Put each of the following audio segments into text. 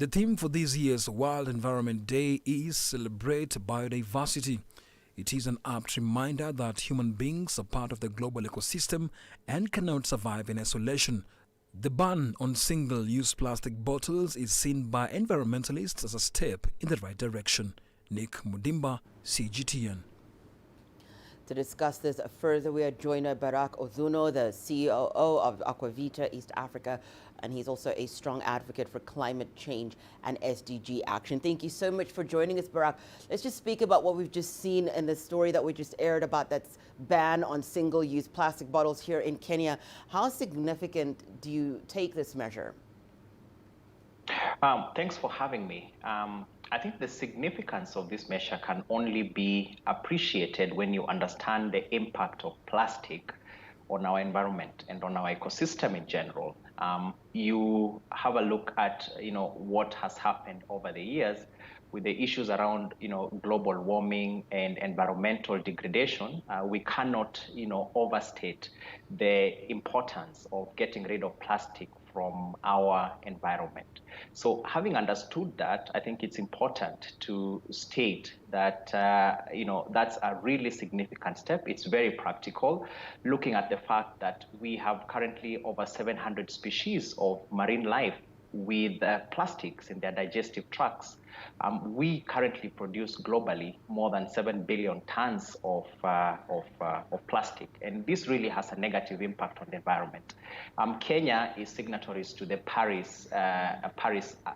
The theme for this year's World Environment Day is Celebrate Biodiversity. It is an apt reminder that human beings are part of the global ecosystem and cannot survive in isolation. The ban on single-use plastic bottles is seen by environmentalists as a step in the right direction. Nick Mudimba, CGTN. To discuss this further, we are joined by Barack Odhuno, the COO of Aquavita East Africa, and he's also a strong advocate for climate change and SDG action. Thank you so much for joining us, Barack. Let's just speak about what we've just seen in the story that we just aired about that ban on single-use plastic bottles here in Kenya. How significant do you take this measure? Thanks for having me. I think the significance of this measure can only be appreciated when you understand the impact of plastic on our environment and on our ecosystem in general. You have a look at, what has happened over the years with the issues around, global warming and environmental degradation. We cannot, overstate the importance of getting rid of plastic from our environment. So having understood that, I think it's important to state that, that's a really significant step. It's very practical, looking at the fact that we have currently over 700 species of marine life with plastics in their digestive tracts. We currently produce globally more than 7 billion tons of plastic, and this really has a negative impact on the environment. Kenya is signatories to the Paris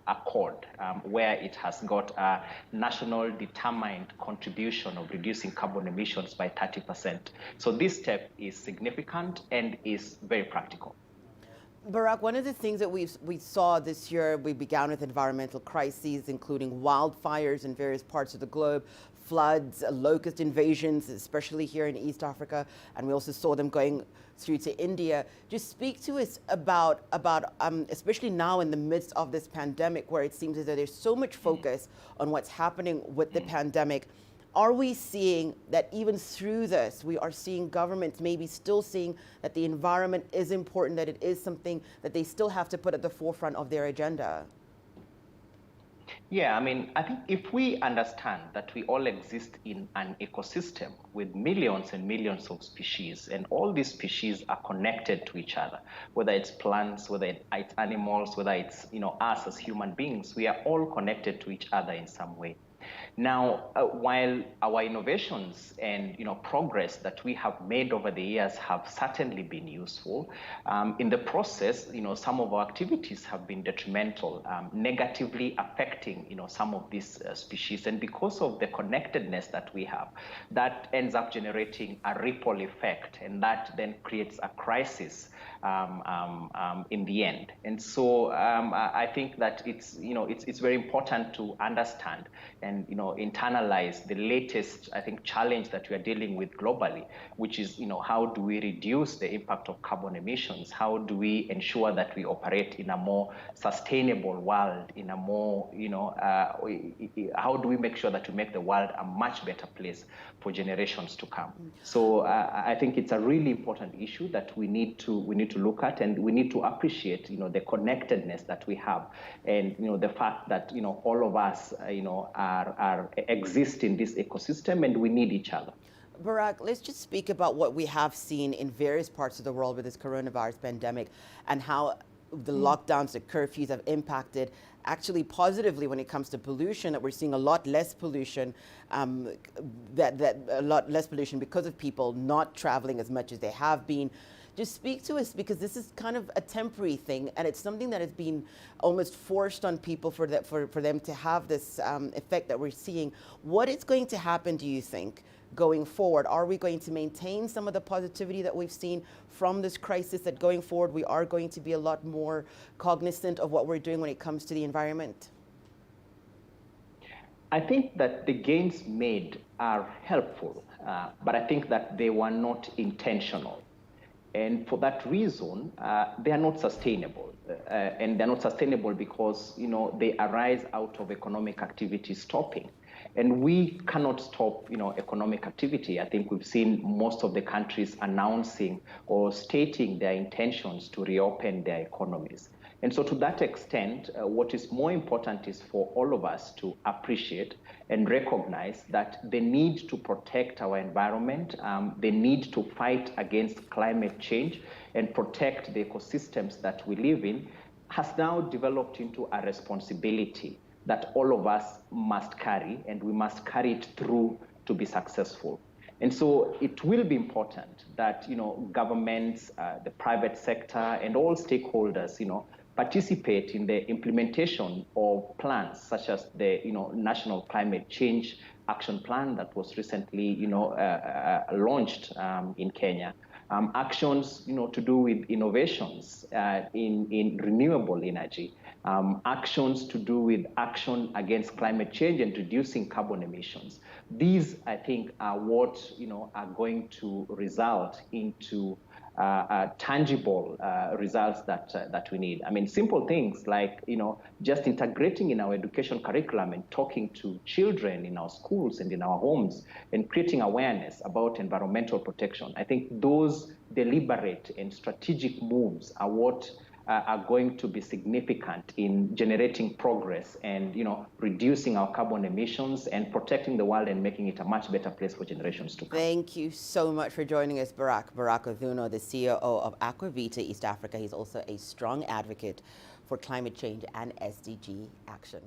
Accord, where it has got a national determined contribution of reducing carbon emissions by 30%. So this step is significant and is very practical. Barack, one of the things that we saw this year, we began with environmental crises, including wildfires in various parts of the globe, floods, locust invasions, especially here in East Africa, and we also saw them going through to India. Just speak to us about especially now in the midst of this pandemic, where it seems as though there's so much focus on what's happening with the pandemic. Are we seeing that even through this, we are seeing governments maybe still seeing that the environment is important, that it is something that they still have to put at the forefront of their agenda? Yeah, I think if we understand that we all exist in an ecosystem with millions and millions of species, and all these species are connected to each other, whether it's plants, whether it's animals, whether it's us as human beings, we are all connected to each other in some way. Now, while our innovations and progress that we have made over the years have certainly been useful, in the process, some of our activities have been detrimental, negatively affecting some of these species. And because of the connectedness that we have, that ends up generating a ripple effect, and that then creates a crisis in the end. And so I think that it's very important to understand and internalize the latest, I think, challenge that we are dealing with globally, which is how do we reduce the impact of carbon emissions? How do we ensure that we operate in a more sustainable world, in a more how do we make sure that we make the world a much better place for generations to come? So I think it's a really important issue that we need to look at, and we need to appreciate the connectedness that we have, and the fact that all of us exist in this ecosystem, and we need each other. Barack, let's just speak about what we have seen in various parts of the world with this coronavirus pandemic, and how the lockdowns, the curfews have impacted actually positively when it comes to pollution, that we're seeing a lot less pollution, a lot less pollution because of people not traveling as much as they have been. Just speak to us, because this is kind of a temporary thing, and it's something that has been almost forced on people for them to have this effect that we're seeing. What is going to happen, do you think, going forward? Are we going to maintain some of the positivity that we've seen from this crisis, that going forward we are going to be a lot more cognizant of what we're doing when it comes to the environment? I think that the gains made are helpful, but I think that they were not intentional. And for that reason, they are not sustainable. And they're not sustainable because, they arise out of economic activity stopping. And we cannot stop, economic activity. I think we've seen most of the countries announcing or stating their intentions to reopen their economies. And so to that extent, what is more important is for all of us to appreciate and recognize that the need to protect our environment, the need to fight against climate change and protect the ecosystems that we live in has now developed into a responsibility that all of us must carry, and we must carry it through to be successful. And so it will be important that, governments, the private sector, and all stakeholders, participate in the implementation of plans such as the, National Climate Change Action Plan that was recently, launched in Kenya. Actions, to do with innovations in renewable energy. Actions to do with action against climate change and reducing carbon emissions. These, I think, are what are going to result into tangible results that we need. I mean, simple things like just integrating in our education curriculum and talking to children in our schools and in our homes and creating awareness about environmental protection. I think those deliberate and strategic moves are what are going to be significant in generating progress and reducing our carbon emissions and protecting the world and making it a much better place for generations to come. Thank you so much for joining us, Barack Odhuno, the COO of Aquavita East Africa. He's also a strong advocate for climate change and SDG action.